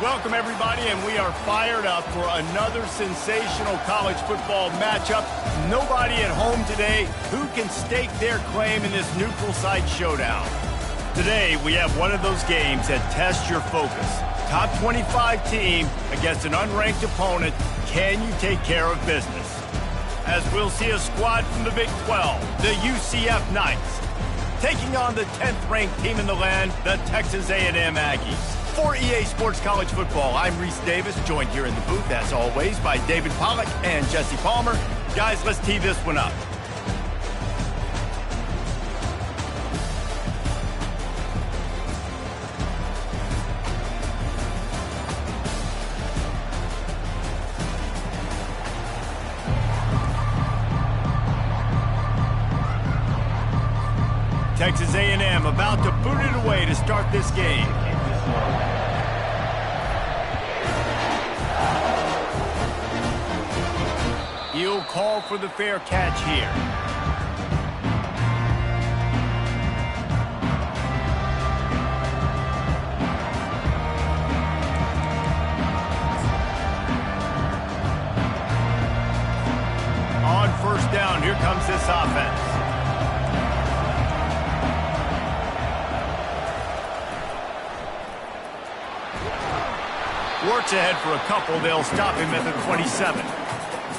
Welcome, everybody, and we are fired up for another sensational college football matchup. Nobody at home today who can stake their claim in this neutral site showdown. Today, we have one of those games that tests your focus. Top 25 team against an unranked opponent. Can you take care of business? As we'll see a squad from the Big 12, the UCF Knights, taking on the 10th-ranked team in the land, the Texas A&M Aggies. For EA Sports College Football, I'm Reese Davis, joined here in the booth, as always, by David Pollack and Jesse Palmer. Guys, let's tee this one up. Texas A&M about to boot it away to start this game. He'll call for the fair catch here. On first down, here comes this offense. Works ahead for a couple. They'll stop him at the 27.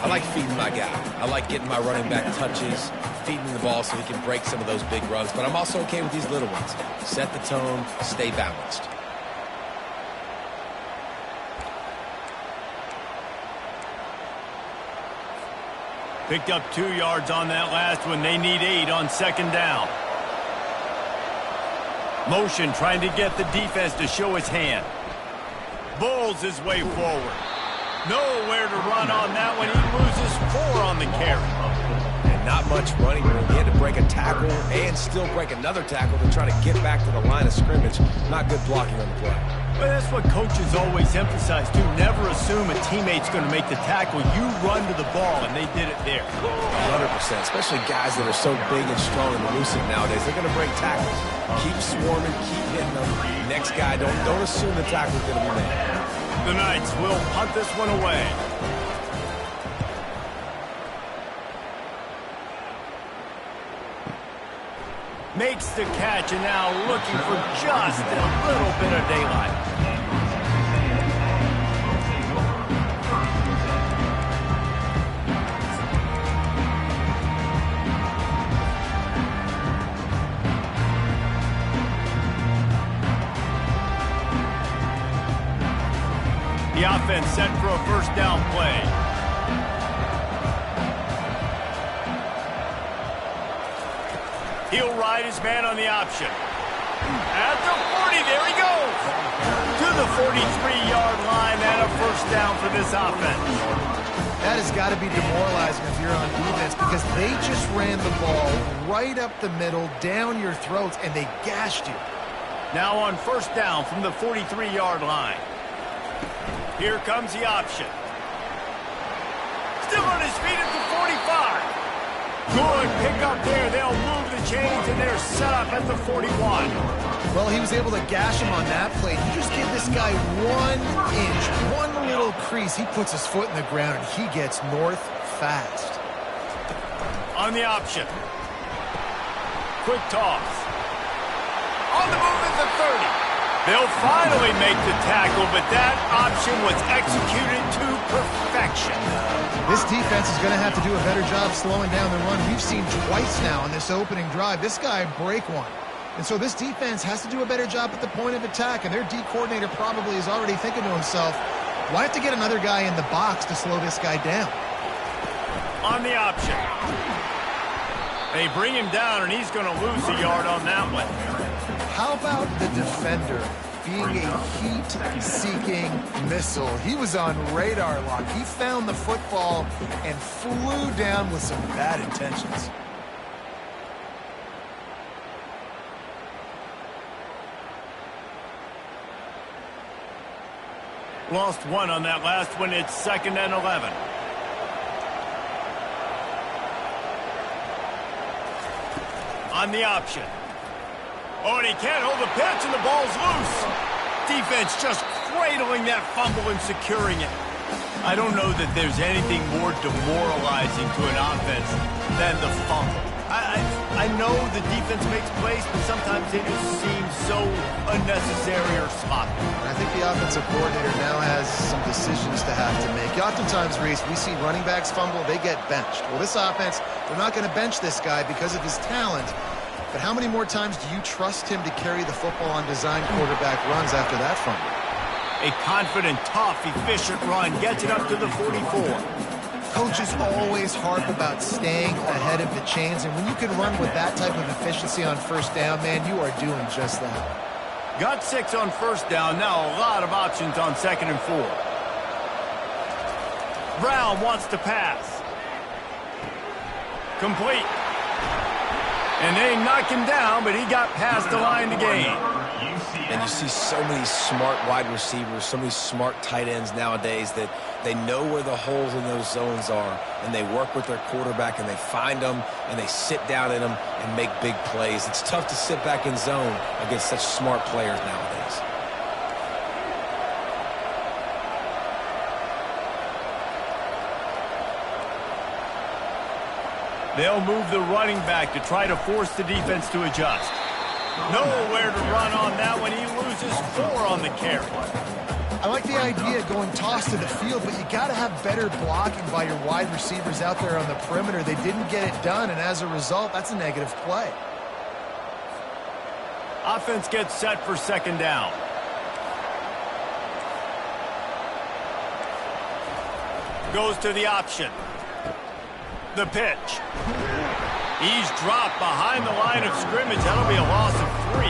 I like feeding my guy. I like getting my running back touches, feeding the ball so he can break some of those big runs. But I'm also okay with these little ones. Set the tone, stay balanced. Picked up 2 yards on that last one. They need 8 on second down. Motion trying to get the defense to show his hand. Bulls his way forward. Nowhere to run on that one. He loses 4 on the carry. And not much running room. He had to break a tackle and still break another tackle to try to get back to the line of scrimmage. Not good blocking on the play. But that's what coaches always emphasize, too. Never assume a teammate's going to make the tackle. You run to the ball, and they did it there. 100%, especially guys that are so big and strong and elusive nowadays. They're going to break tackles. Keep swarming, keep hitting them. Next guy, don't assume the tackle's going to be made. The Knights will punt this one away. Makes the catch, and now looking for just a little bit of daylight. The offense set for a first down play. He'll ride his man on the option. At the 40, there he goes. To the 43-yard line and a first down for this offense. That has got to be demoralizing if you're on defense because they just ran the ball right up the middle, down your throats, and they gashed you. Now on first down from the 43-yard line. Here comes the option. Still on his feet at the 45. Good pick up there. They'll move the chains, and they're set up at the 41. Well, he was able to gash him on that play. You just give this guy 1 inch, one little crease. He puts his foot in the ground, and he gets north fast. On the option. Quick toss. On the move at the 30. They'll finally make the tackle, but that option was executed to perfection. This defense is going to have to do a better job slowing down the run. We've seen twice now in this opening drive. This guy break one. And so this defense has to do a better job at the point of attack, and their D coordinator probably is already thinking to himself, why have to get another guy in the box to slow this guy down? On the option. They bring him down, and he's going to lose a yard on that one. How about the defender being a heat-seeking missile? He was on radar lock. He found the football and flew down with some bad intentions. Lost 1 on that last one. It's 2nd and 11. On the option. Oh, and he can't hold the pitch, and the ball's loose. Defense just cradling that fumble and securing it. I don't know that there's anything more demoralizing to an offense than the fumble. I know the defense makes plays, but sometimes they just seem so unnecessary or sloppy. And I think the offensive coordinator now has some decisions to have to make. Oftentimes, Reese, we see running backs fumble, they get benched. Well, this offense, they're not going to bench this guy because of his talent. But how many more times do you trust him to carry the football on design quarterback runs after that fumble? A confident, tough, efficient run gets it up to the 44. Coaches always harp about staying ahead of the chains, and when you can run with that type of efficiency on first down, man, you are doing just that. Got 6 on first down, now a lot of options on 2nd and 4. Brown wants to pass. Complete. And they knock him down, but he got past the line to gain. And you see so many smart wide receivers, so many smart tight ends nowadays that they know where the holes in those zones are, and they work with their quarterback, and they find them, and they sit down in them and make big plays. It's tough to sit back in zone against such smart players nowadays. They'll move the running back to try to force the defense to adjust. Nowhere to run on that one. He loses 4 on the carry. I like the idea of going toss to the field, but you got to have better blocking by your wide receivers out there on the perimeter. They didn't get it done, and as a result, that's a negative play. Offense gets set for 2nd down. Goes to the option. The pitch. He's dropped behind the line of scrimmage. That'll be a loss of 3.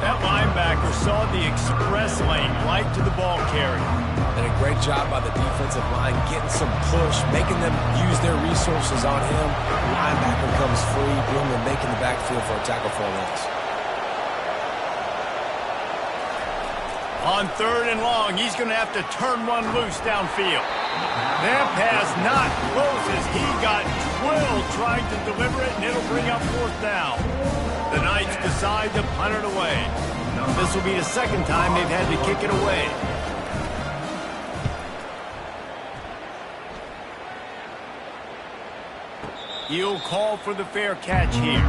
That linebacker saw the express lane right to the ball carrier. And a great job by the defensive line getting some push, making them use their resources on him. The linebacker comes free, boom, and making the backfield for a tackle for a loss. On 3rd and long, he's going to have to turn one loose downfield. That pass not close as he got drilled trying to deliver it, and it'll bring up 4th down. The Knights decide to punt it away. This will be the 2nd time they've had to kick it away. He'll call for the fair catch here.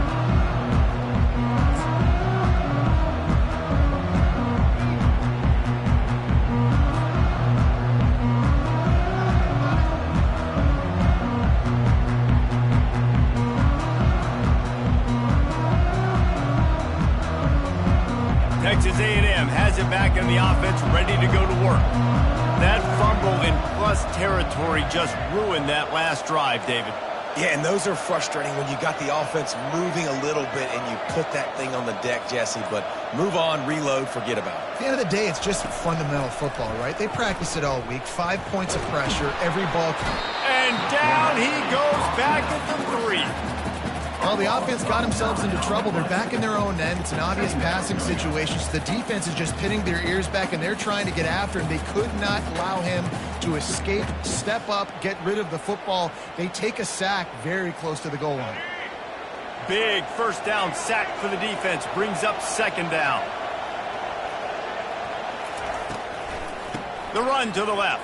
Texas A&M has it back in the offense, ready to go to work. That fumble in plus territory just ruined that last drive, David. Yeah, and those are frustrating when you got the offense moving a little bit and you put that thing on the deck, Jesse. But move on, reload, forget about it. At the end of the day, it's just fundamental football, right? They practice it all week. 5 points of pressure, every ball. And down he goes back at the 3. Well, the offense got themselves into trouble. They're back in their own end. It's an obvious passing situation. So the defense is just pinning their ears back, and they're trying to get after him. They could not allow him to escape, step up, get rid of the football. They take a sack very close to the goal line. Big 1st down sack for the defense. Brings up 2nd down. The run to the left.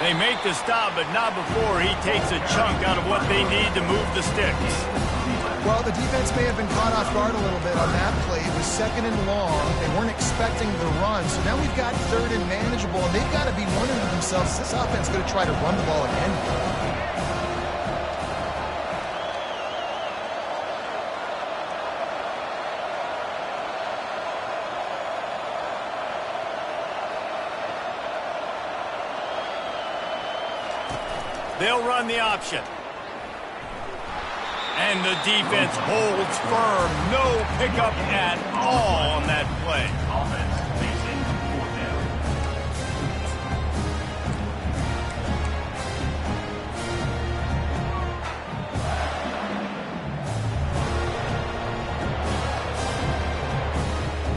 They make the stop, but not before he takes a chunk out of what they need to move the sticks. Well, the defense may have been caught off guard a little bit on that play. It was 2nd and long. They weren't expecting the run. So now we've got 3rd and manageable, and they've got to be wondering to themselves, is this offense going to try to run the ball again? They'll run the option. And the defense holds firm. No pickup at all on that play.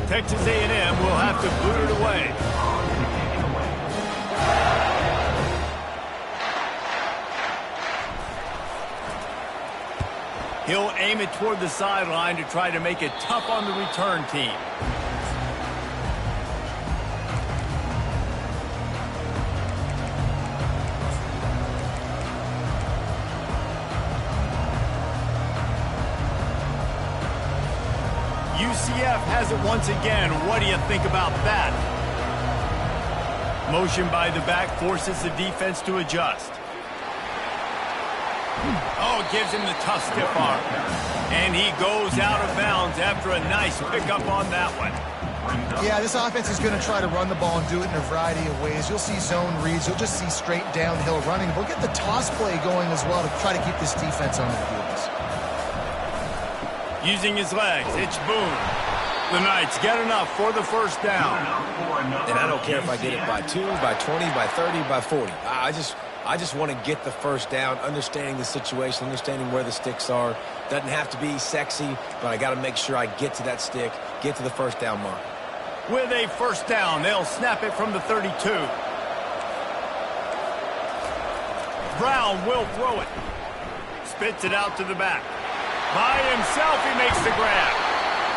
Texas A&M will have to boot it away. He'll aim it toward the sideline to try to make it tough on the return team. UCF has it once again. What do you think about that? Motion by the back forces the defense to adjust. Oh, gives him the tough stiff arm. And he goes out of bounds after a nice pickup on that one. Yeah, this offense is going to try to run the ball and do it in a variety of ways. You'll see zone reads. You'll just see straight downhill running. We'll get the toss play going as well to try to keep this defense on their heels. Using his legs, it's Boone. The Knights get enough for the first down. And I don't care if I get it by 2, by 20, by 30, by 40. I just want to get the first down, understanding the situation, understanding where the sticks are. Doesn't have to be sexy, but I got to make sure I get to that stick, get to the first down mark. With a first down, they'll snap it from the 32. Brown will throw it. Spits it out to the back. By himself, he makes the grab.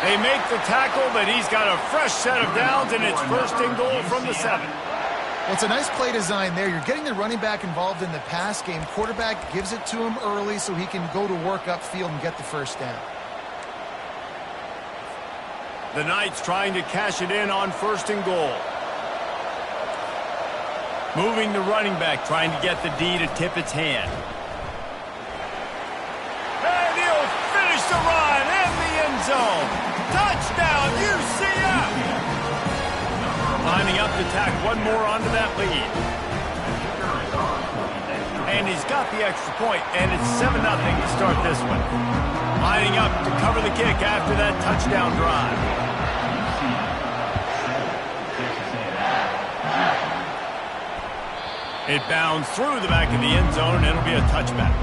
They make the tackle, but he's got a fresh set of downs, and it's first and goal from the 7. Well, it's a nice play design there. You're getting the running back involved in the pass game. Quarterback gives it to him early so he can go to work upfield and get the first down. The Knights trying to cash it in on first and goal. Moving the running back, trying to get the D to tip its hand. And he'll finish the run in the end zone. Touchdown, UCF! Lining up to tack one more onto that lead. And he's got the extra point, and it's 7-0 to start this one. Lining up to cover the kick after that touchdown drive. It bounds through the back of the end zone, and it'll be a touchback.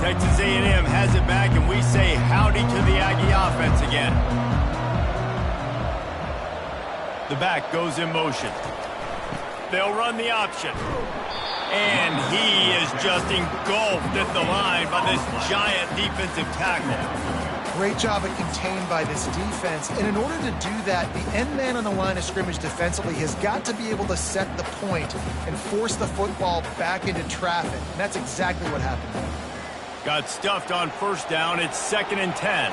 Texas A&M has it back, and we say howdy to the Aggie offense again. The back goes in motion. They'll run the option. And he is just engulfed at the line by this giant defensive tackle. Great job at contained by this defense. And in order to do that, the end man on the line of scrimmage defensively has got to be able to set the point and force the football back into traffic. And that's exactly what happened. Got stuffed on first down. It's 2nd and 10.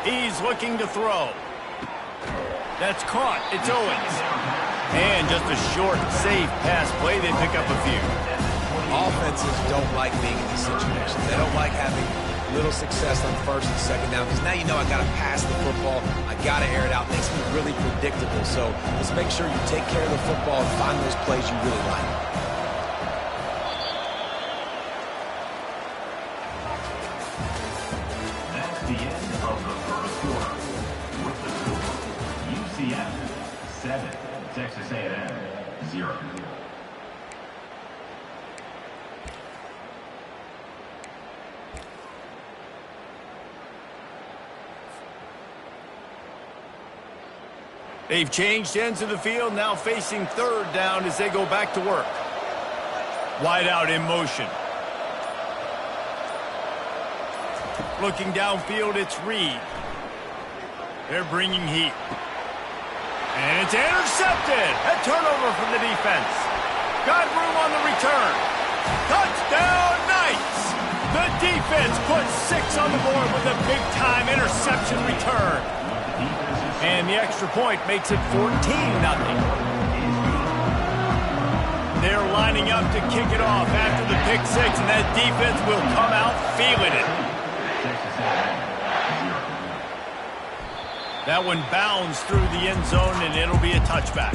He's looking to throw. That's caught. It's Owens. And just a short, safe pass play. They pick up a few. Offenses don't like being in these situations. They don't like having little success on first and second down because now you know I got to pass the football. I got to air it out. It makes me really predictable. So let's make sure you take care of the football and find those plays you really like. That's the end of the first quarter. With the score, UCF 7, Texas A&M 0. They've changed ends of the field, now facing third down as they go back to work. Wide out in motion. Looking downfield, it's Reed. They're bringing heat. And it's intercepted. A turnover from the defense. Got room on the return. Touchdown, Knights! The defense puts 6 on the board with a big-time interception return. And the extra point makes it 14-0. They're lining up to kick it off after the pick 6, and that defense will come out feeling it. That one bounds through the end zone, and it'll be a touchback.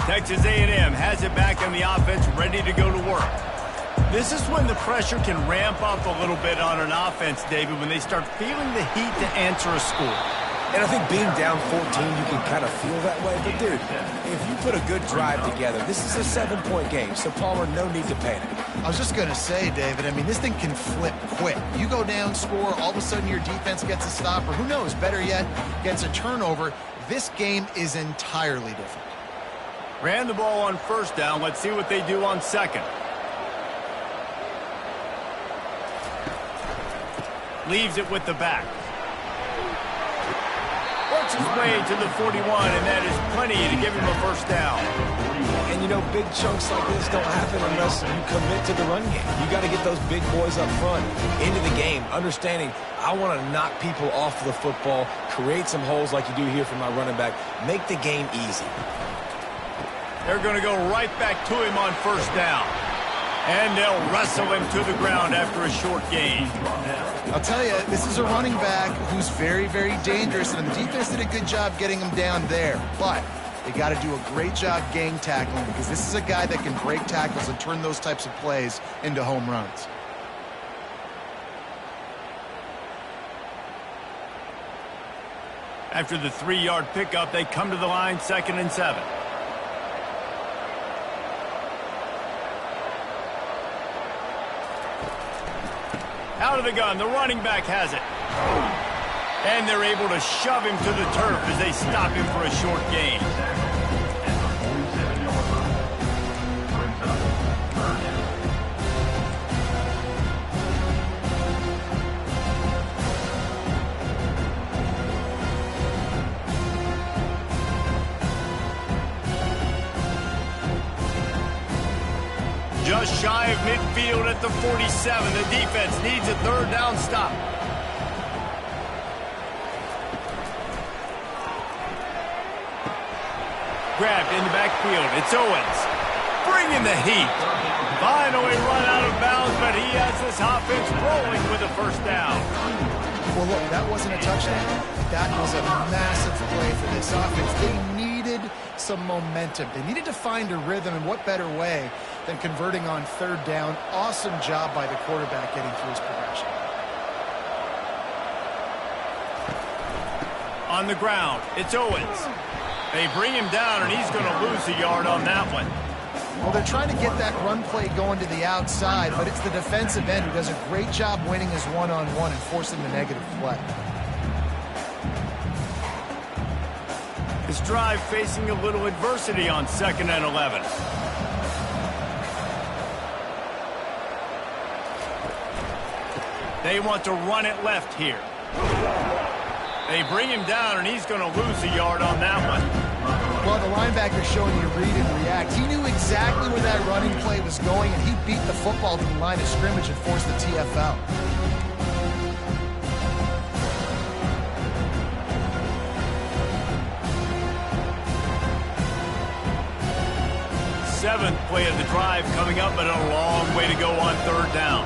Texas A&M has it back on the offense, ready to go to work. This is when the pressure can ramp up a little bit on an offense, David, when they start feeling the heat to answer a score. And I think being down 14, you can kind of feel that way. But, dude, if you put a good drive together, this is a 7-point game. So, Palmer, no need to panic. I was just going to say, David, I mean, this thing can flip quick. You go down, score, all of a sudden your defense gets a stop, or who knows, better yet, gets a turnover. This game is entirely different. Ran the ball on first down. Let's see what they do on second. Leaves it with the back. Works his way to the 41, and that is plenty to give him a first down. And, you know, big chunks like this don't happen unless you commit to the run game. You got to get those big boys up front into the game, understanding I want to knock people off the football, create some holes like you do here for my running back, make the game easy. They're going to go right back to him on first down. And they'll wrestle him to the ground after a short gain. I'll tell you, this is a running back who's very, very dangerous, and the defense did a good job getting him down there. But they got to do a great job gang tackling, because this is a guy that can break tackles and turn those types of plays into home runs. After the 3-yard pickup, they come to the line, 2nd and 7. Out of the gun, the running back has it. And they're able to shove him to the turf as they stop him for a short gain. Just shy of midfield at the 47. The defense needs a 3rd down stop. Grabbed in the backfield. It's Owens. Bringing the heat. Finally run out of bounds, but he has this offense rolling with a first down. Well, look, that wasn't a touchdown. That was a massive play for this offense. They needed some momentum. They needed to find a rhythm, and what better way than converting on 3rd down. Awesome job by the quarterback getting through his progression. On the ground, it's Owens. They bring him down, and he's going to lose a yard on that one. Well, they're trying to get that run play going to the outside, but it's the defensive end who does a great job winning his one-on-one and forcing the negative play. This drive facing a little adversity on 2nd and 11. They want to run it left here. They bring him down, and he's going to lose a yard on that one. Well, the linebacker showing you read and react. He knew exactly where that running play was going, and he beat the football to the line of scrimmage and forced the TFL. Seventh play of the drive coming up, but a long way to go on 3rd down.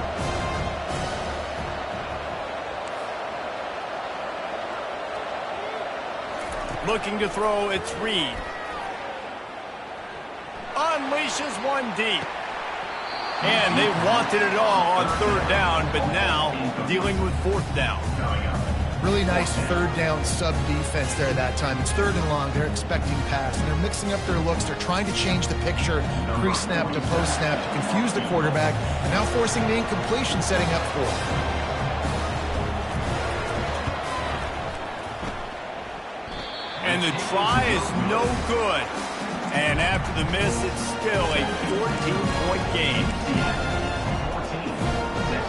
Looking to throw, it's Reed. Unleashes one deep. And they wanted it all on 3rd down, but now dealing with 4th down. Really nice 3rd down sub-defense there that time. It's 3rd and long. They're expecting pass, and they're mixing up their looks. They're trying to change the picture pre-snap to post-snap to confuse the quarterback, and now forcing the incompletion, setting up 4th. And the try is no good. And after the miss, it's still a 14-point game.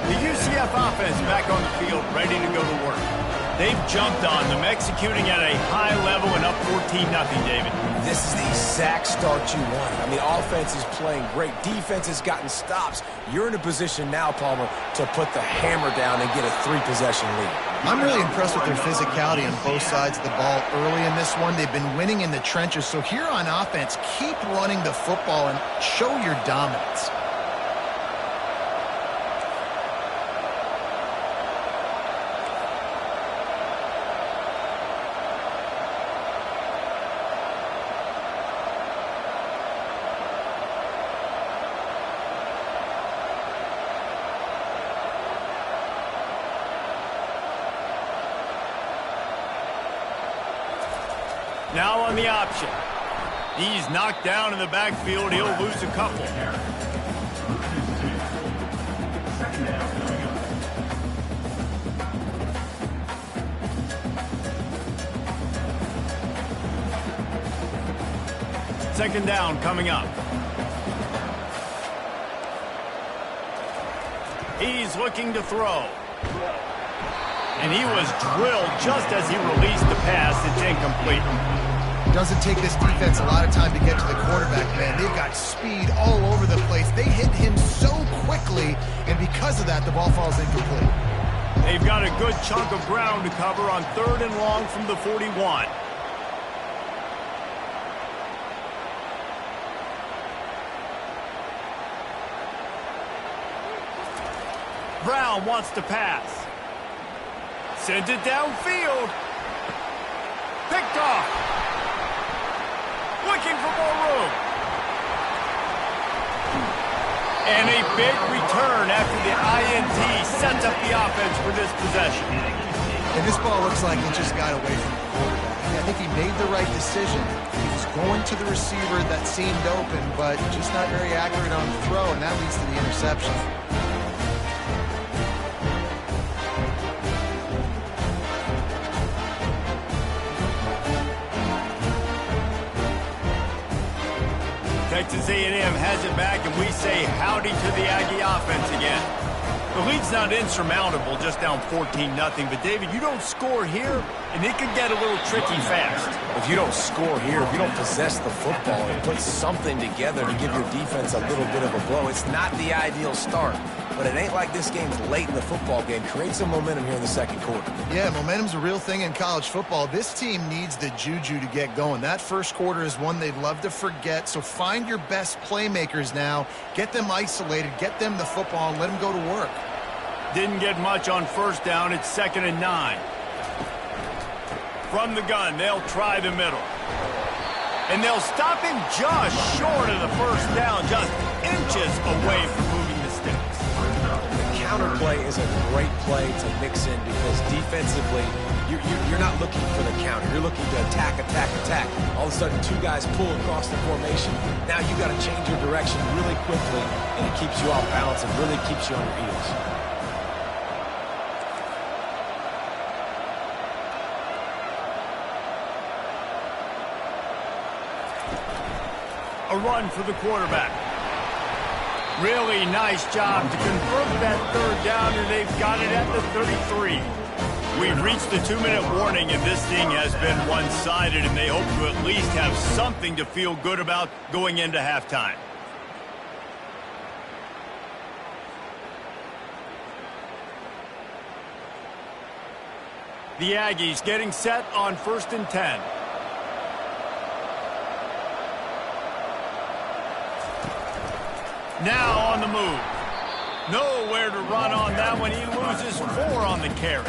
The UCF offense back on the field, ready to go to work. They've jumped on them, executing at a high level and up 14-0, David. This is the exact start you want. I mean, offense is playing great. Defense has gotten stops. You're in a position now, Palmer, to put the hammer down and get a 3-possession lead. I'm really impressed with their physicality on both sides of the ball early in this one. They've been winning in the trenches. So here on offense, keep running the football and show your dominance. Now on the option. He's knocked down in the backfield. He'll lose a couple. Second down coming up. He's looking to throw. And he was drilled just as he released the pass. It's incomplete. It doesn't take this defense a lot of time to get to the quarterback, man. They've got speed all over the place. They hit him so quickly, and because of that, the ball falls incomplete. They've got a good chunk of ground to cover on 3rd and long from the 41. Brown wants to pass. Sends it downfield. Picked off. Looking for more room. And a big return after the INT sets up the offense for this possession. And this ball looks like it just got away from the quarterback. I think he made the right decision. He was going to the receiver that seemed open, but just not very accurate on the throw, and that leads to the interception. Texas A&M has it back, and we say howdy to the Aggie offense again. The lead's not insurmountable, just down 14-0. But, David, you don't score here, and it could get a little tricky fast. If you don't score here, if you don't possess the football and put something together to give your defense a little bit of a blow, it's not the ideal start. But it ain't like this game's late in the football game. Create some momentum here in the second quarter. Yeah, momentum's a real thing in college football. This team needs the juju to get going. That first quarter is one they'd love to forget. So find your best playmakers now. Get them isolated. Get them the football and let them go to work. Didn't get much on first down. It's 2nd and 9. From the gun, they'll try the middle. And they'll stop him just short of the first down, just inches away from moving the sticks. Counter play is a great play to mix in because defensively, you're not looking for the counter. You're looking to attack. All of a sudden, 2 guys pull across the formation. Now you got to change your direction really quickly, and it keeps you off balance and really keeps you on your heels. A run for the quarterback. Really nice job to convert that 3rd down, and they've got it at the 33. We've reached the 2-minute warning, and this thing has been one-sided, and they hope to at least have something to feel good about going into halftime. The Aggies getting set on 1st and 10. Now on the move. Nowhere to run on that one. He loses 4 on the carry.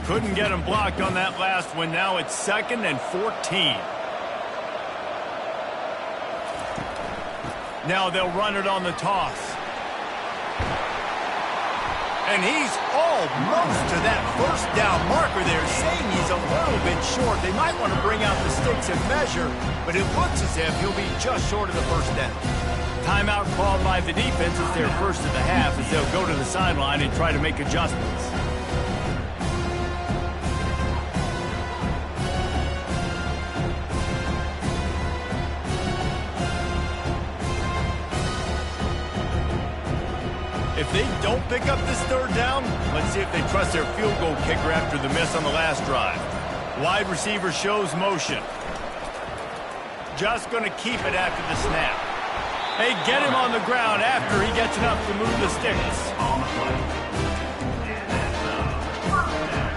Couldn't get him blocked on that last one. Now it's 2nd and 14. Now they'll run it on the toss. And he's almost to that first down marker there, saying he's a little bit short. They might want to bring out the sticks and measure, but it looks as if he'll be just short of the first down. Timeout called by the defense. It's their first of the half as they'll go to the sideline and try to make adjustments. If they don't pick up this 3rd down, let's see if they trust their field goal kicker after the miss on the last drive. Wide receiver shows motion. Just going to keep it after the snap. They get him on the ground after he gets enough to move the sticks. On the play. And that's first down.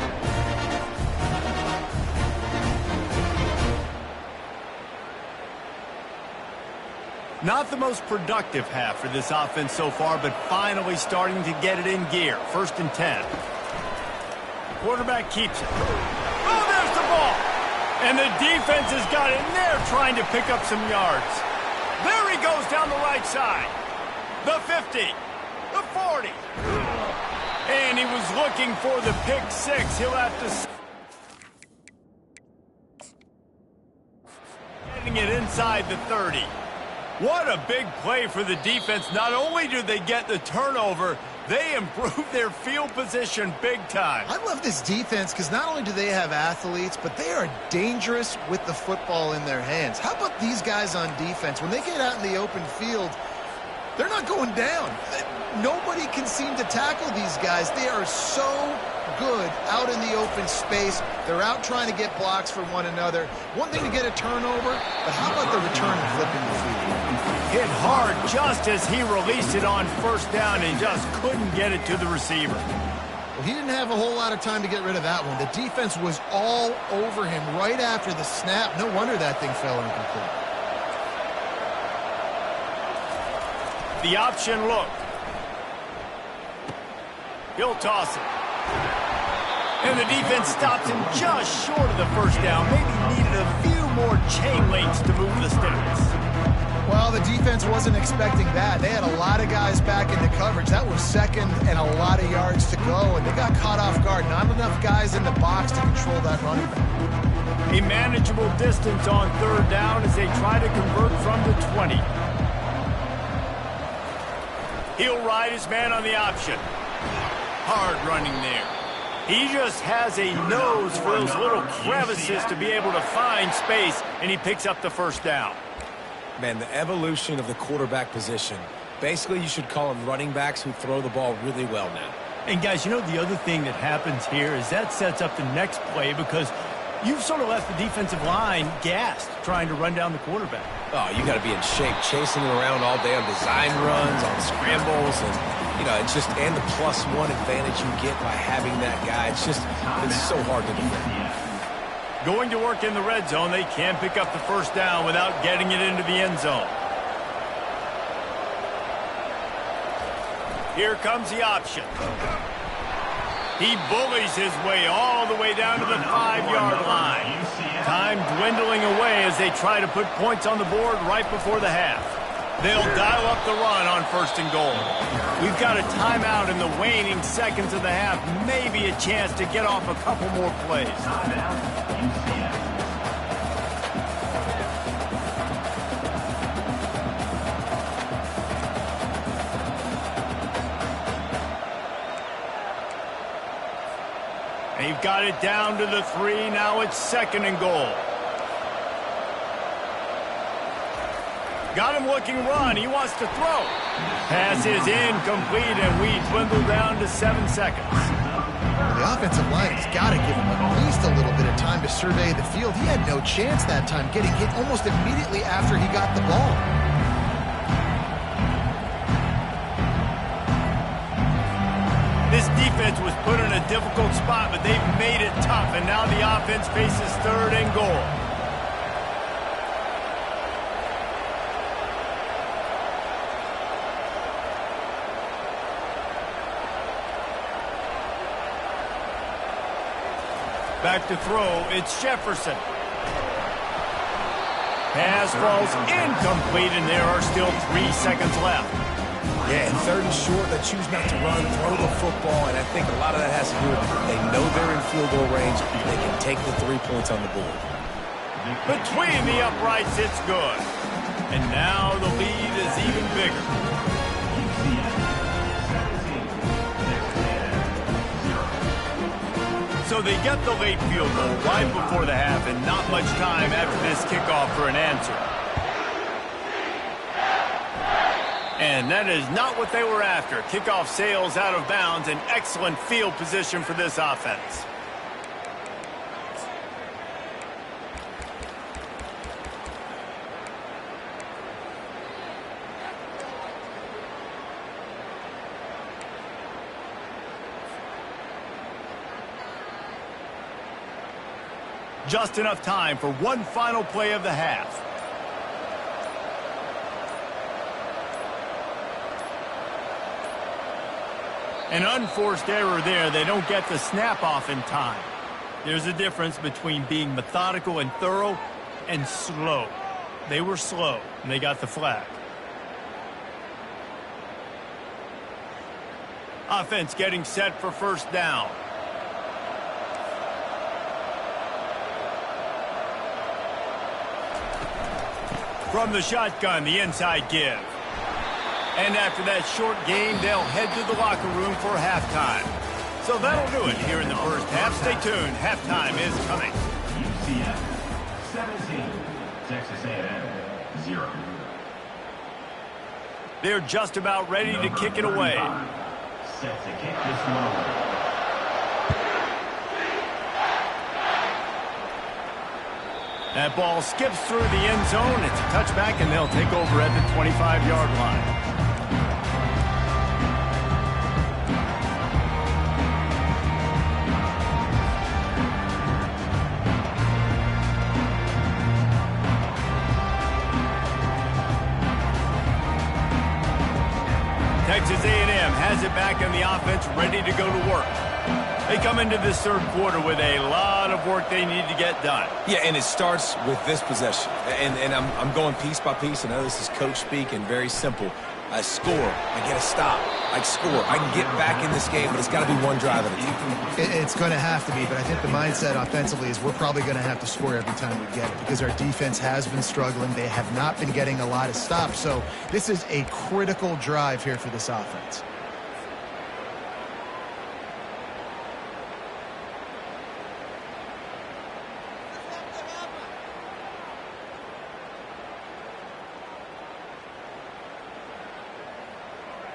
Not the most productive half for this offense so far, but finally starting to get it in gear. 1st and 10. Quarterback keeps it. Oh, there's the ball. And the defense has got in there trying to pick up some yards. There he goes down the right side. The 50. the 40. And he was looking for the pick six. He'll have to... Getting it inside the 30. What a big play for the defense. Not only do they get the turnover, they improve their field position big time. I love this defense because not only do they have athletes, but they are dangerous with the football in their hands. How about these guys on defense? When they get out in the open field, they're not going down. Nobody can seem to tackle these guys. They are so good out in the open space. They're out trying to get blocks for one another. One thing to get a turnover, but how about the return and flipping the field? Hit hard just as he released it on first down and just couldn't get it to the receiver. Well, he didn't have a whole lot of time to get rid of that one. The defense was all over him right after the snap. No wonder that thing fell incomplete. The option look. He'll toss it. And the defense stops him just short of the first down. Maybe needed a few more chain links to move the sticks. Well, the defense wasn't expecting that. They had a lot of guys back into coverage. That was second and a lot of yards to go, and they got caught off guard. Not enough guys in the box to control that running back. A manageable distance on third down as they try to convert from the 20. He'll ride his man on the option. Hard running there. He just has a nose for those little crevices to be able to find space, and he picks up the first down. Man, the evolution of the quarterback position. Basically, you should call them running backs who throw the ball really well now. And guys, you know the other thing that happens here is that sets up the next play because you've sort of left the defensive line gassed trying to run down the quarterback. Oh, you got to be in shape, chasing him around all day on design runs, on scrambles, and you know, it's just and the +1 advantage you get by having that guy. It's so hard to defend. Going to work in the red zone, they can't pick up the first down without getting it into the end zone. Here comes the option. He bullies his way all the way down to the 5-yard line. Time dwindling away as they try to put points on the board right before the half. They'll dial up the run on first and goal. We've got a timeout in the waning seconds of the half. Maybe a chance to get off a couple more plays. They've got it down to the 3. Now it's second and goal. Got him looking run. He wants to throw. Pass is incomplete, and we dwindle down to 7 seconds. The offensive line has got to give him at least a little bit of time to survey the field. He had no chance that time, getting hit almost immediately after he got the ball. This defense was put in a difficult spot, but they've made it tough, and now the offense faces third and goal. Back to throw, it's Jefferson. Pass falls incomplete, and there are still 3 seconds left. Yeah, and third and short, they choose not to run, throw the football, and I think a lot of that has to do with they know they're in field goal range. They can take the 3 points on the board. Between the uprights, it's good. And now the lead is even bigger. So they get the late field goal right before the half, and not much time after this kickoff for an answer. And that is not what they were after. Kickoff sails out of bounds, an excellent field position for this offense. Just enough time for one final play of the half. An unforced error there. They don't get the snap off in time. There's a difference between being methodical and thorough and slow. They were slow, and they got the flag. Offense getting set for first down. From the shotgun, the inside give. And after that short game, they'll head to the locker room for halftime. So that'll do it here in the first half. Stay tuned. Halftime is coming. UCF 17, Texas A&M 0. They're just about ready to kick it away. Set to kick this one away. That ball skips through the end zone. It's a touchback, and they'll take over at the 25-yard line. Texas A&M has it back in the offense, ready to go to work. They come into this third quarter with a lot of work they need to get done. Yeah, and it starts with this possession. And I'm going piece by piece. I know this is coach speak and very simple. I score. I get a stop. I score. I can get back in this game, but it's got to be one drive at a time. It's going to have to be, but I think the mindset offensively is we're probably going to have to score every time we get it because our defense has been struggling. They have not been getting a lot of stops. So this is a critical drive here for this offense.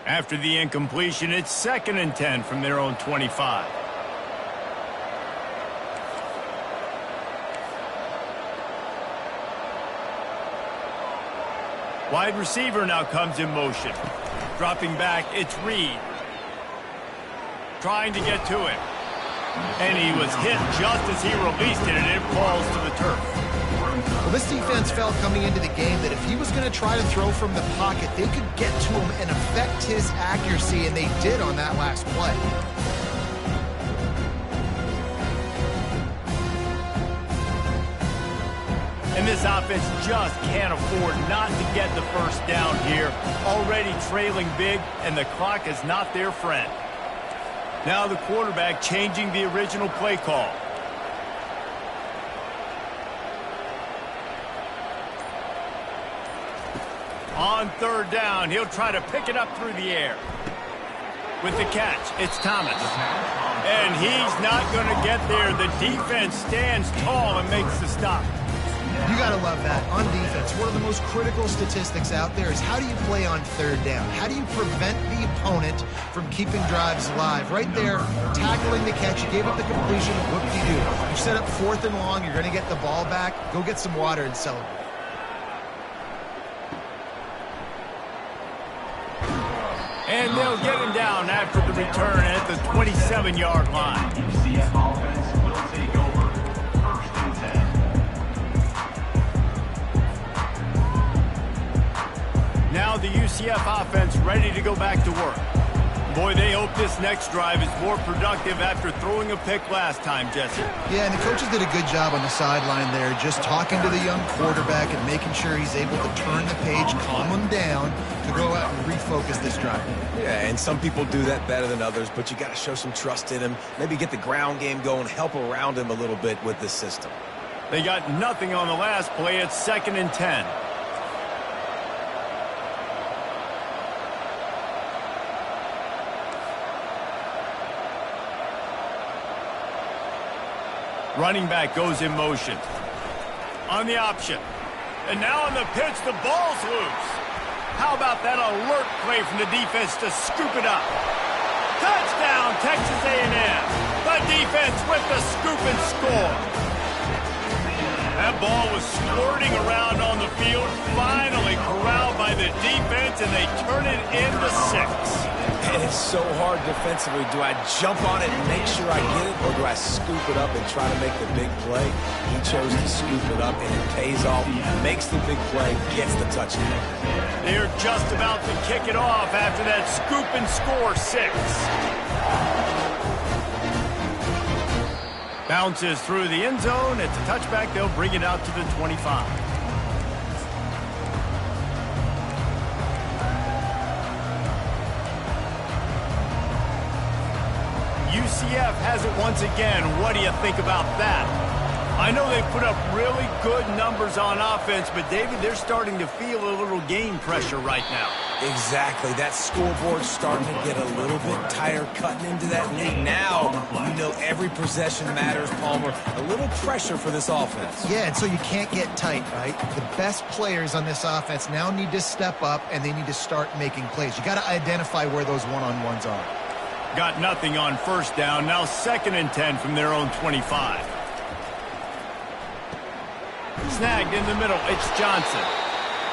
After the incompletion, it's 2nd and 10 from their own 25. Wide receiver now comes in motion. Dropping back, it's Reed. Trying to get to it. And he was hit just as he released it, and it falls to the turf. Well, this defense felt coming into the game that if he was going to try to throw from the pocket, they could get to him and affect his accuracy, and they did on that last play. And this offense just can't afford not to get the first down here. Already trailing big, and the clock is not their friend. Now the quarterback changing the original play call. On third down, he'll try to pick it up through the air. With the catch, it's Thomas. And he's not going to get there. The defense stands tall and makes the stop. You got to love that. On defense, one of the most critical statistics out there is how do you play on third down? How do you prevent the opponent from keeping drives alive? Right there, tackling the catch, you gave up the completion, what do you do? You set up 4th and long, you're going to get the ball back, go get some water and celebrate. And they'll get him down after the return at the 27-yard line. UCF offense will take over 1st and 10. Now the UCF offense ready to go back to work. Boy, they hope this next drive is more productive after throwing a pick last time, Jesse. Yeah, and the coaches did a good job on the sideline there, just talking to the young quarterback and making sure he's able to turn the page, calm him down, to go out and refocus this drive. Yeah, and some people do that better than others, but you got to show some trust in him. Maybe get the ground game going, help around him a little bit with this system. They got nothing on the last play. It's 2nd and 10. Running back goes in motion. On the option. And now on the pitch, the ball's loose. How about that alert play from the defense to scoop it up? Touchdown, Texas A&M. The defense with the scoop and score. That ball was squirting around on the field, finally corralled by the defense, and they turn it into 6. And it's so hard defensively. Do I jump on it and make sure I get it, or do I scoop it up and try to make the big play? He chose to scoop it up, and it pays off, makes the big play, gets the touchdown. They're just about to kick it off after that scoop and score 6. Bounces through the end zone. It's a touchback. They'll bring it out to the 25. UCF has it once again. What do you think about that? I know they put up really good numbers on offense, but David, they're starting to feel a little game pressure right now. Exactly. That scoreboard's starting to get a little bit tighter cutting into that lead. Now, you know every possession matters, Palmer. A little pressure for this offense. Yeah, and so you can't get tight, right? The best players on this offense now need to step up, and they need to start making plays. You got to identify where those one-on-ones are. Got nothing on first down. Now 2nd and 10 from their own 25. Snagged in the middle. It's Johnson.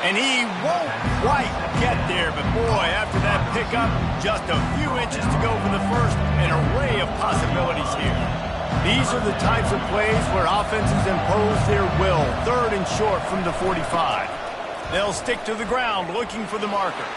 And he won't quite get there. But, boy, after that pickup, just a few inches to go for the first. An array of possibilities here. These are the types of plays where offenses impose their will. 3rd and short from the 45. They'll stick to the ground looking for the marker.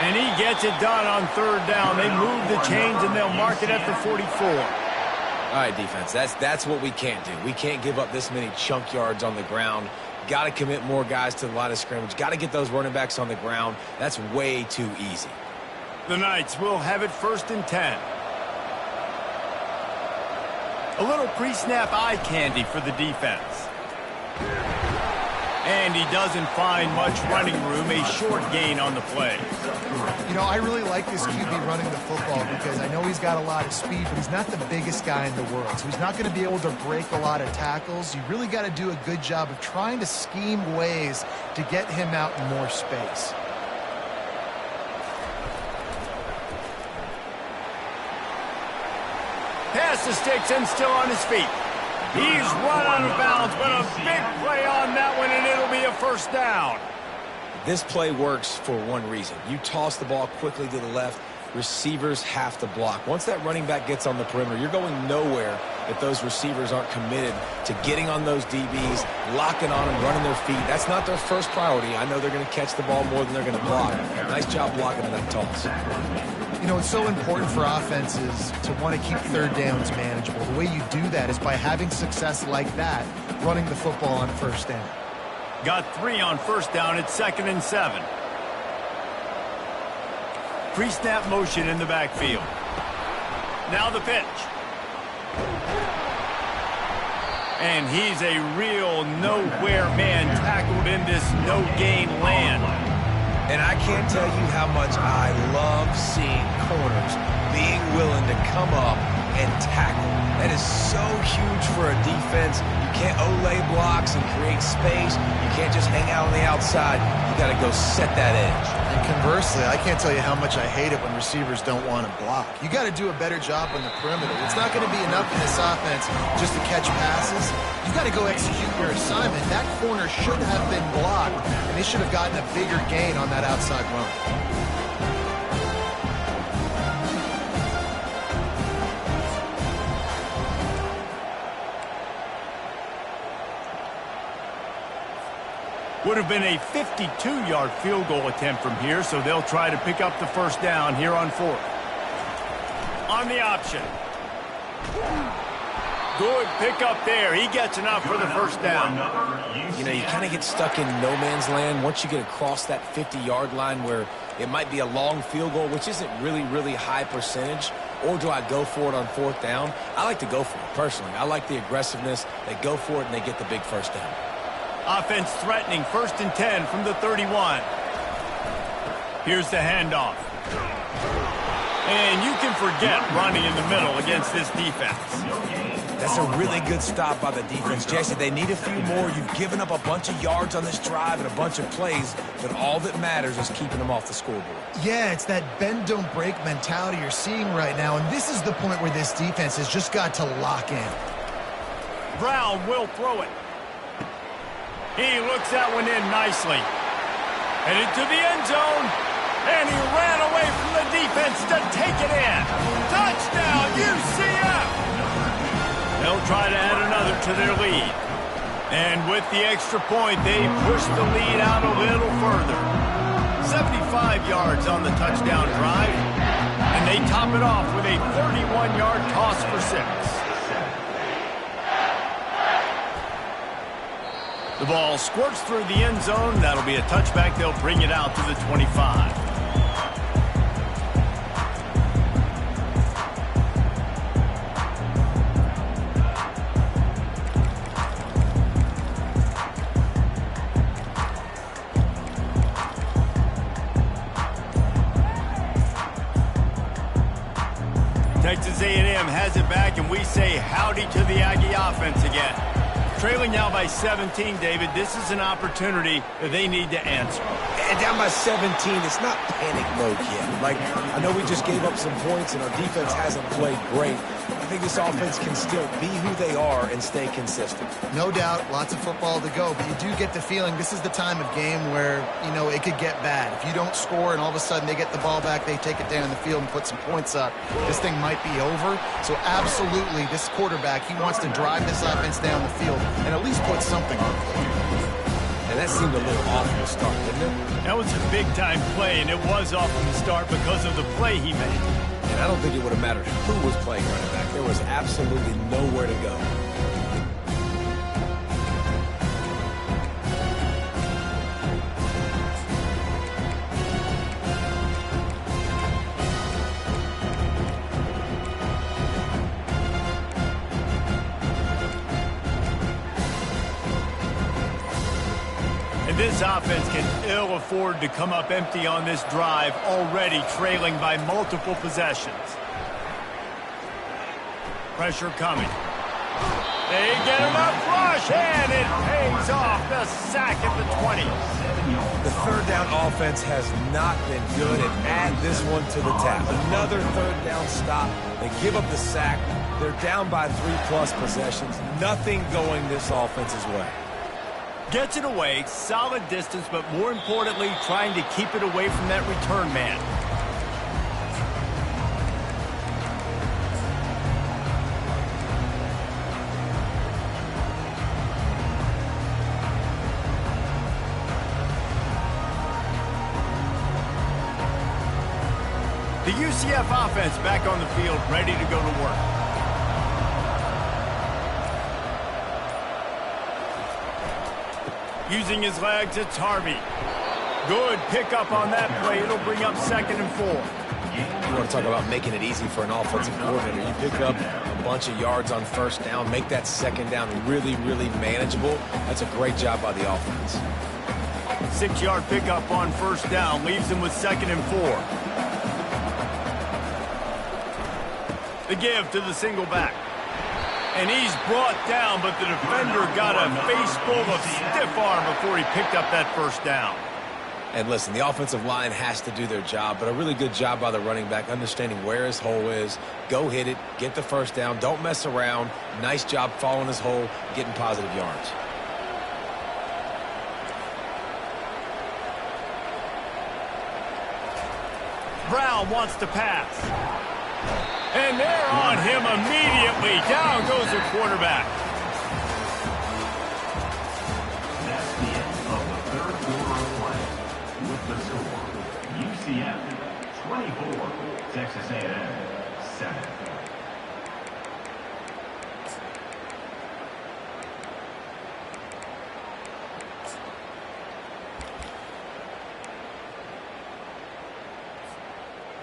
And he gets it done on 3rd down. They move the chains, and they'll mark it at the 44. All right, defense, that's what we can't do. We can't give up this many chunk yards on the ground. Got to commit more guys to the line of scrimmage. Got to get those running backs on the ground. That's way too easy. The Knights will have it 1st and 10. A little pre-snap eye candy for the defense. And he doesn't find much running room. A short gain on the play. You know, I really like this QB running the football because I know he's got a lot of speed, but he's not the biggest guy in the world. So he's not going to be able to break a lot of tackles. You really got to do a good job of trying to scheme ways to get him out in more space. Pass the sticks and still on his feet. He's run out of bounds, but a big play on that one, and it'll be a 1st down. This play works for one reason. You toss the ball quickly to the left, receivers have to block. Once that running back gets on the perimeter, you're going nowhere if those receivers aren't committed to getting on those DBs, locking on them, running their feet. That's not their first priority. I know they're going to catch the ball more than they're going to block. Nice job blocking that toss. You know, it's so important for offenses to want to keep 3rd downs manageable. The way you do that is by having success like that, running the football on 1st down. Got 3 on 1st down. It's 2nd and 7. Pre-snap motion in the backfield. Now the pitch. And he's a real nowhere man tackled in this no-gain land. And I can't tell you how much I love seeing corners being willing to come up and tackle. That is so huge for a defense. You can't olay blocks and create space. You can't just hang out on the outside. You got to go set that edge. And conversely, I can't tell you how much I hate it when receivers don't want to block. You got to do a better job on the perimeter. It's not going to be enough in this offense just to catch passes. You got to go execute your assignment. That corner should have been blocked, and they should have gotten a bigger gain on that outside run. Would have been a 52-yard field goal attempt from here, so they'll try to pick up the 1st down here on 4th. On the option. Good pickup there. He gets enough for the 1st down. You know, you kind of get stuck in no man's land once you get across that 50-yard line where it might be a long field goal, which isn't really high percentage. Or do I go for it on 4th down? I like to go for it, personally. I like the aggressiveness. They go for it, and they get the big 1st down. Offense threatening 1st and 10 from the 31. Here's the handoff. And you can forget running in the middle against this defense. That's a really good stop by the defense. Jesse, they need a few more. You've given up a bunch of yards on this drive and a bunch of plays, but all that matters is keeping them off the scoreboard. Yeah, it's that bend, don't break mentality you're seeing right now, and this is the point where this defense has just got to lock in. Brown will throw it. He looks that one in nicely. And into the end zone. And he ran away from the defense to take it in. Touchdown, UCF! They'll try to add another to their lead. And with the extra point, they push the lead out a little further. 75 yards on the touchdown drive. And they top it off with a 31-yard toss for 6. The ball squirts through the end zone. That'll be a touchback. They'll bring it out to the 25. Texas A&M has it back, and we say howdy to the Aggie offense again. Trailing now by 17, David, this is an opportunity that they need to answer. And down by 17, it's not panic mode yet. Like, I know we just gave up some points and our defense hasn't played great. I think this offense can still be who they are and stay consistent. No doubt, lots of football to go, but you do get the feeling this is the time of game where, it could get bad. If you don't score and all of a sudden they get the ball back, they take it down the field and put some points up, this thing might be over. So absolutely, this quarterback, he wants to drive this offense down the field and at least put something on the field. And that seemed a little off from the start, didn't it? That was a big-time play, and it was off from the start because of the play he made. And I don't think it would have mattered who was playing running back. There was absolutely nowhere to go. And this offense can ill afford to come up empty on this drive, already trailing by multiple possessions. Pressure coming. They get him up rush, and it pays off. The sack at the 20. The third down offense has not been good, and add this one to the tap. Another third down stop. They give up the sack. They're down by 3+ possessions. Nothing going this offense's way. Gets it away, solid distance, but more importantly, trying to keep it away from that return man. The UCF offense back on the field, ready to go to work. Using his legs, it's Harvey. Good pickup on that play. It'll bring up 2nd and 4. You want to talk about making it easy for an offensive coordinator. You pick up a bunch of yards on first down, make that second down really, really manageable. That's a great job by the offense. 6-yard pickup on first down, leaves him with 2nd and 4. The give to the single back. And he's brought down, but the defender got a face full of stiff arm before he picked up that first down. And listen, the offensive line has to do their job, but a really good job by the running back, understanding where his hole is. Go hit it, get the first down, don't mess around. Nice job following his hole, getting positive yards. Brown wants to pass. And they're on him immediately. Down goes the quarterback. That's the end of the third quarter of play. With the score, UCF 24, Texas A&M 7.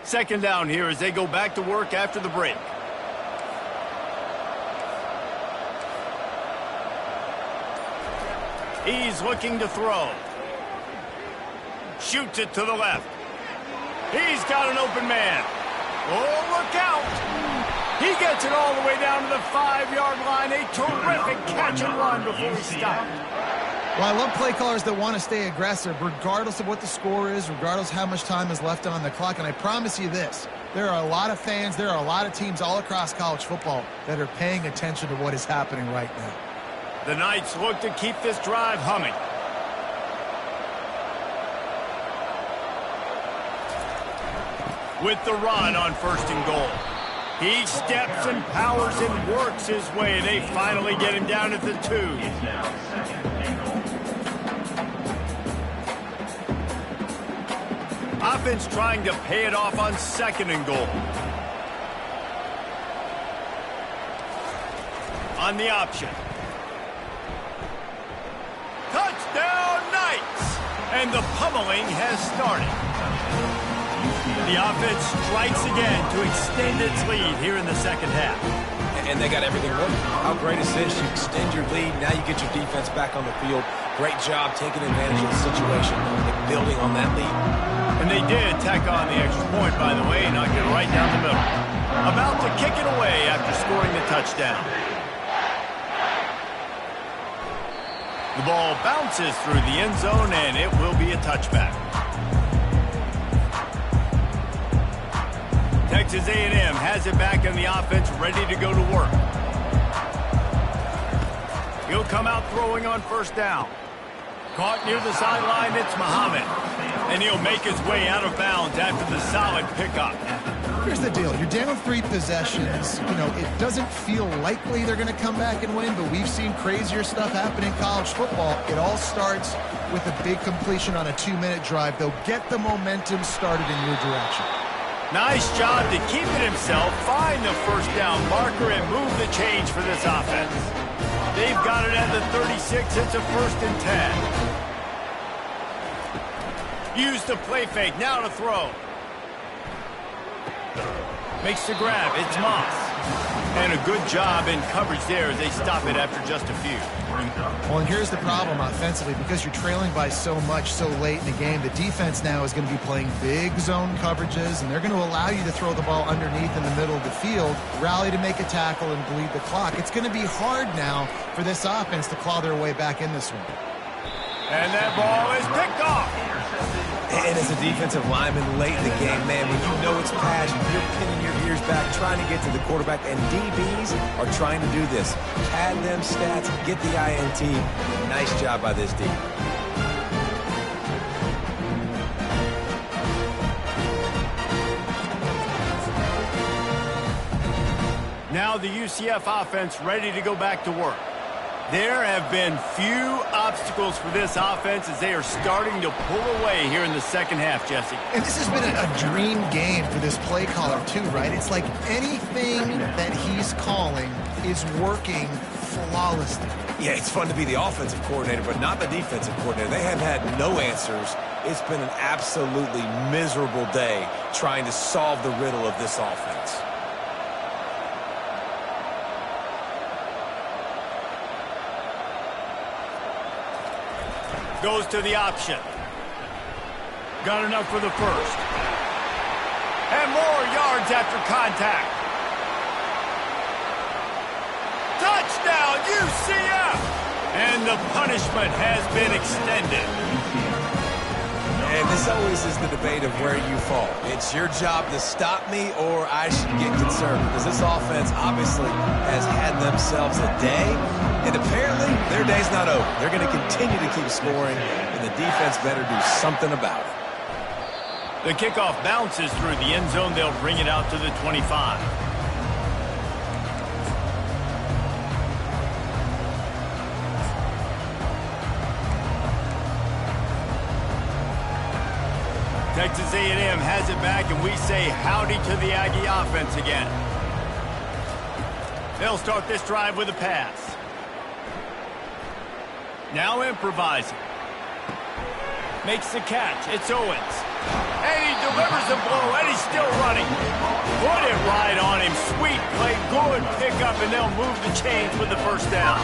Second down here as they go back to work after the break. He's looking to throw. Shoots it to the left. He's got an open man. Oh, look out. He gets it all the way down to the 5-yard line. A terrific catch and run before he stopped. Well, I love play callers that want to stay aggressive, regardless of what the score is, regardless how much time is left on the clock. And I promise you this, there are a lot of fans, there are a lot of teams all across college football that are paying attention to what is happening right now. The Knights look to keep this drive humming. With the run on 1st and goal. He steps and powers and works his way. They finally get him down at the 2. It's now 2nd and goal. Offense trying to pay it off on 2nd and goal. On the option. Touchdown Knights! And the pummeling has started. The offense strikes again to extend its lead here in the second half. And they got everything working. How great is this? You extend your lead. Now you get your defense back on the field. Great job taking advantage of the situation and building on that lead. And they did tack on the extra point, by the way, knocked it right down the middle. About to kick it away after scoring the touchdown. The ball bounces through the end zone, and it will be a touchback. Texas A&M has it back in the offense, ready to go to work. He'll come out throwing on first down. Caught near the sideline, it's Muhammad. And he'll make his way out of bounds after the solid pickup. Here's the deal. You're down 3 possessions. You know, it doesn't feel likely they're going to come back and win, but we've seen crazier stuff happen in college football. It all starts with a big completion on a 2-minute drive. They'll get the momentum started in your direction. Nice job to keep it himself, find the first down marker, and move the change for this offense. They've got it at the 36. It's a 1st and 10. Use the play fake. Now to throw. Makes the grab. It's Moss. And a good job in coverage there as they stop it after just a few. Well, and here's the problem offensively. Because you're trailing by so much so late in the game, the defense now is going to be playing big zone coverages, and they're going to allow you to throw the ball underneath in the middle of the field, rally to make a tackle, and bleed the clock. It's going to be hard now for this offense to claw their way back in this one. And that ball is picked off. And as a defensive lineman late in the game, man, when you know it's pass, you're pinning your ears back, trying to get to the quarterback, and DBs are trying to do this. Pad them stats, get the INT. Nice job by this D. Now the UCF offense ready to go back to work. There have been few obstacles for this offense as they are starting to pull away here in the second half, Jesse. And this has been a dream game for this play caller, too, right? It's like anything that he's calling is working flawlessly. Yeah, it's fun to be the offensive coordinator, but not the defensive coordinator. They have had no answers. It's been an absolutely miserable day trying to solve the riddle of this offense. Goes to the option. Got enough for the first. And more yards after contact. Touchdown, UCF! And the punishment has been extended. And this always is the debate of where you fall. It's your job to stop me or I should get concerned, because this offense obviously has had themselves a day, and apparently their day's not over. They're going to continue to keep scoring, and the defense better do something about it. The kickoff bounces through the end zone. They'll bring it out to the 25. Texas A&M has it back, and we say howdy to the Aggie offense again. They'll start this drive with a pass. Now improvising. Makes the catch. It's Owens. And he delivers the blow, and he's still running. Put it right on him. Sweet play, good pickup, and they'll move the chains with the first down.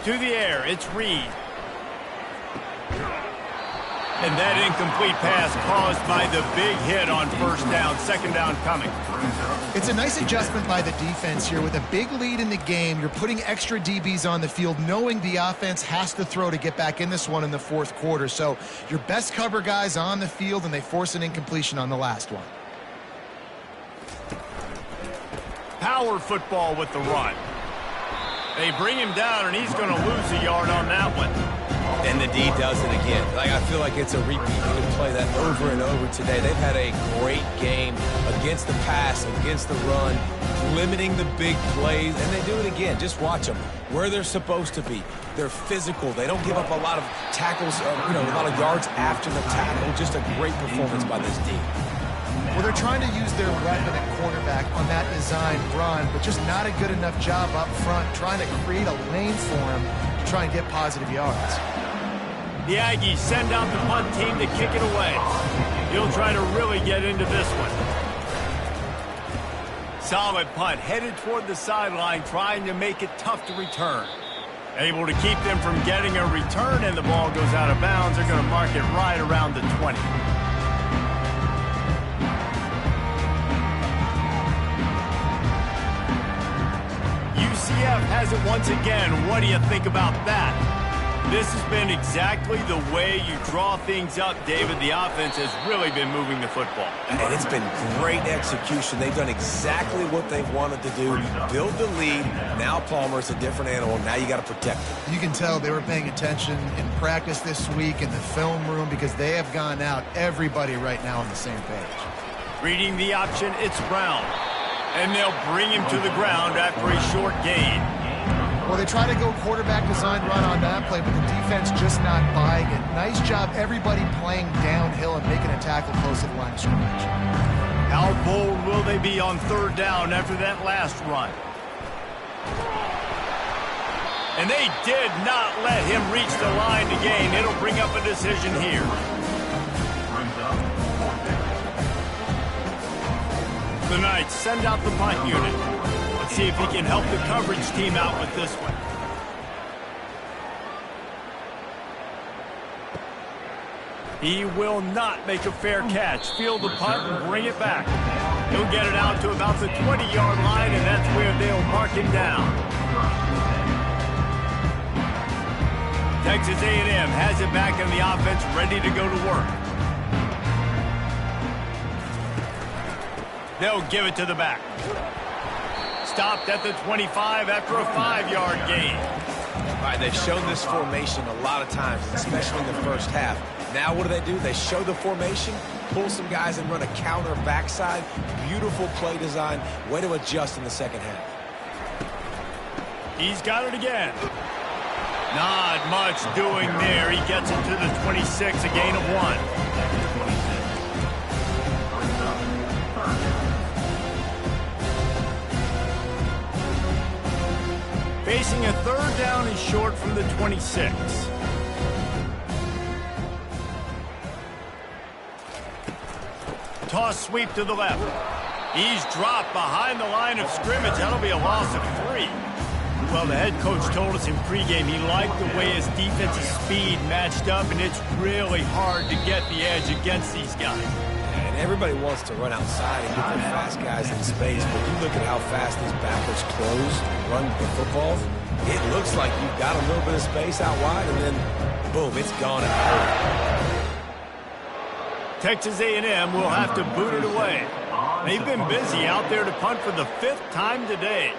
To the air, it's Reed. And that incomplete pass caused by the big hit on first down. Second down coming. It's a nice adjustment by the defense here. With a big lead in the game, you're putting extra DBs on the field, knowing the offense has to throw to get back in this one in the fourth quarter. So your best cover guys on the field, and they force an incompletion on the last one. Power football with the run. They bring him down, and he's going to lose a yard on that one. And the D does it again. I feel like it's a repeat. You can play that over and over today. They've had a great game against the pass, against the run, limiting the big plays, and they do it again. Just watch them where they're supposed to be. They're physical. They don't give up a lot of tackles, a lot of yards after the tackle. Just a great performance by this D. Well, they're trying to use their weapon at quarterback on that design run, but just not a good enough job up front trying to create a lane for him to try and get positive yards. The Aggies send out the punt team to kick it away. He'll try to really get into this one. Solid punt, headed toward the sideline, trying to make it tough to return. Able to keep them from getting a return, and the ball goes out of bounds. They're going to mark it right around the 20. UCF has it once again. What do you think about that? This has been exactly the way you draw things up, David. The offense has really been moving the football. And it's been great execution. They've done exactly what they've wanted to do. Build the lead. Now Palmer's a different animal. Now you got to protect him. You can tell they were paying attention in practice this week in the film room because they have gone out, everybody right now on the same page. Reading the option, it's Brown. And they'll bring him to the ground after a short gain. Well, they try to go quarterback design run on that play, but the defense just not buying it. Nice job, everybody playing downhill and making a tackle close to the line of scrimmage. How bold will they be on third down after that last run? And they did not let him reach the line to gain. It'll bring up a decision here. The Knights send out the punt unit. Let's see if he can help the coverage team out with this one. He will not make a fair catch. Field the punt and bring it back. He'll get it out to about the 20-yard line, and that's where they'll mark him down. Texas A&M has it back in the offense, ready to go to work. They'll give it to the back. Stopped at the 25 after a 5-yard gain. All right, they've shown this formation a lot of times, especially in the first half. Now what do? They show the formation, pull some guys and run a counter backside. Beautiful play design. Way to adjust in the second half. He's got it again. Not much doing there. He gets it to the 26, a gain of 1. Facing a third down and short from the 26. Toss sweep to the left. He's dropped behind the line of scrimmage. That'll be a loss of 3. Well, the head coach told us in pregame he liked the way his defensive speed matched up, and it's really hard to get the edge against these guys. And everybody wants to run outside and get their fast guys in space, but you look at how fast these backers close, run the football, it looks like you've got a little bit of space out wide, and then, boom, it's gone in a hurry. Texas A&M will have to boot it away. They've been busy out there to punt for the 5th time today.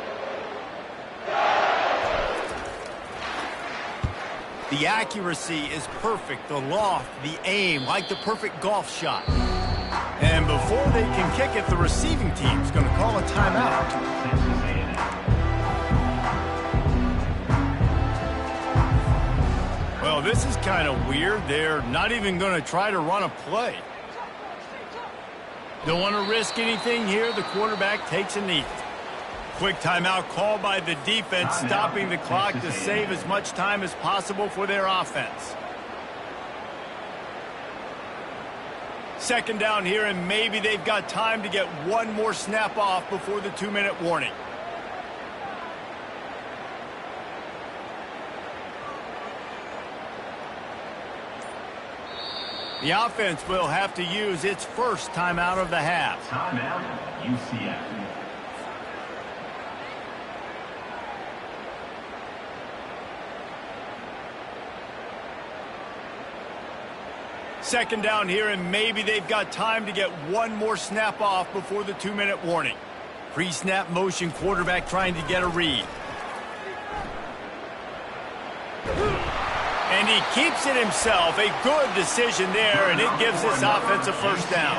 The accuracy is perfect, the loft, the aim, like the perfect golf shot. And before they can kick it, the receiving team's going to call a timeout. Well, this is kind of weird. They're not even going to try to run a play. Don't want to risk anything here. The quarterback takes a knee. Quick timeout called by the defense, stopping the clock to save as much time as possible for their offense. Second down here, and maybe they've got time to get one more snap off before the 2-minute warning. The offense will have to use its first timeout of the half. Timeout, UCF. Second down here, and maybe they've got time to get one more snap off before the 2-minute warning. Pre-snap motion, quarterback trying to get a read. And he keeps it himself. A good decision there, and it gives this offense a first down.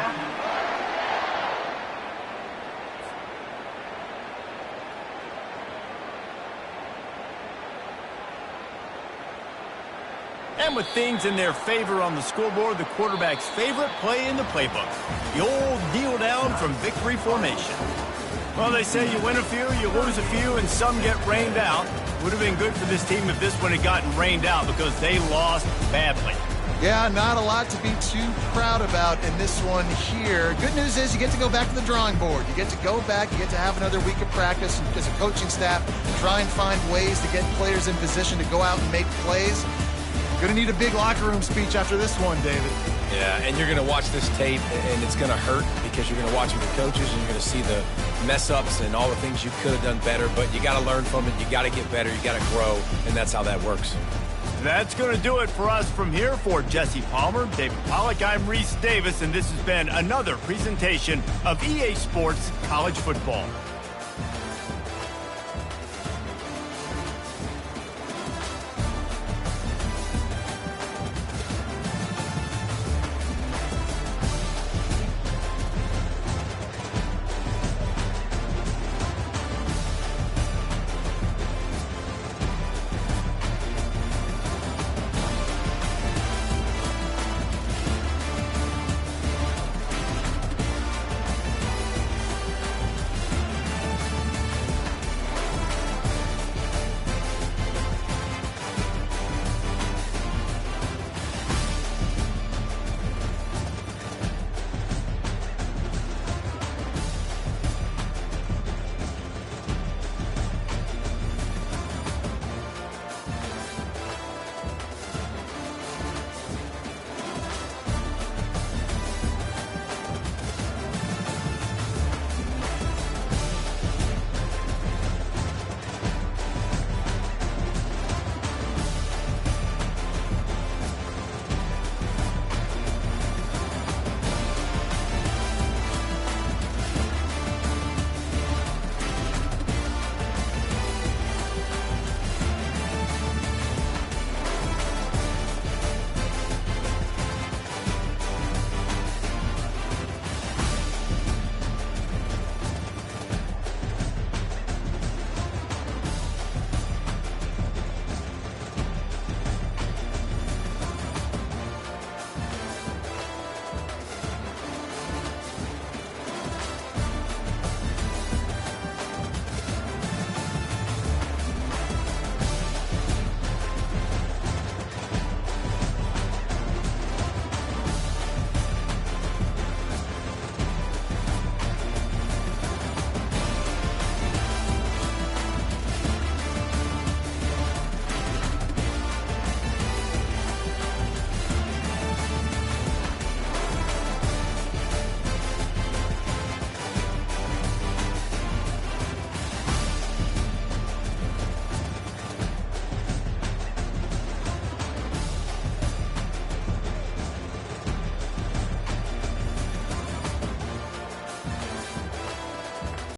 And with things in their favor on the scoreboard, the quarterback's favorite play in the playbook. The old kneel down from victory formation. Well, they say you win a few, you lose a few, and some get rained out. Would have been good for this team if this one had gotten rained out because they lost badly. Yeah, not a lot to be too proud about in this one here. Good news is you get to go back to the drawing board. You get to go back, you get to have another week of practice as a coaching staff, try and find ways to get players in position to go out and make plays. Going to need a big locker room speech after this one, David. Yeah, and you're going to watch this tape, and it's going to hurt because you're going to watch it with coaches, and you're going to see the mess-ups and all the things you could have done better, but you got to learn from it. You got to get better. You got to grow, and that's how that works. That's going to do it for us from here. For Jesse Palmer, David Pollack, I'm Reese Davis, and this has been another presentation of EA Sports College Football.